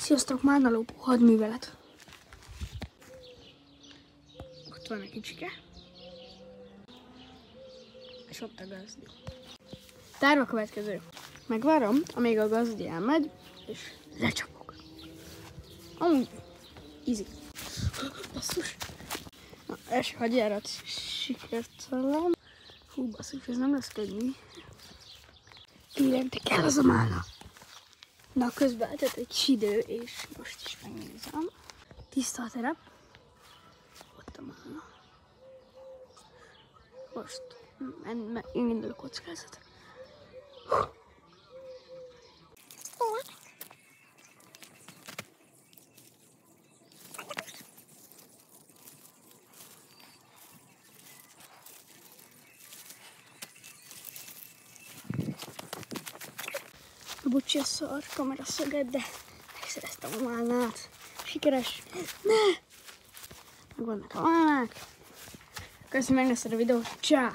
Sziasztok, málnalópó hadművelet. Ott van a kicsike. És ott a gazdi. Terv a következő. Megvárom, amíg a gazdi elmegy, és lecsapok. Amúgy easy. Basszus. Na, első hadjárat sikertelen. Hú, basszus, ez nem lesz könnyű. Kérem, te kell az a málna. Na, közben eltett egy kis idő, és most is megnézem. Tiszta a terep. Ott a málna. Most indul a kockázat. Bocsi a szar kameraszöget, de megszereztem a málnát. Sikeres! Ne! Megvannak a málnák. Köszönöm, hogy megnézted a videót. Csá!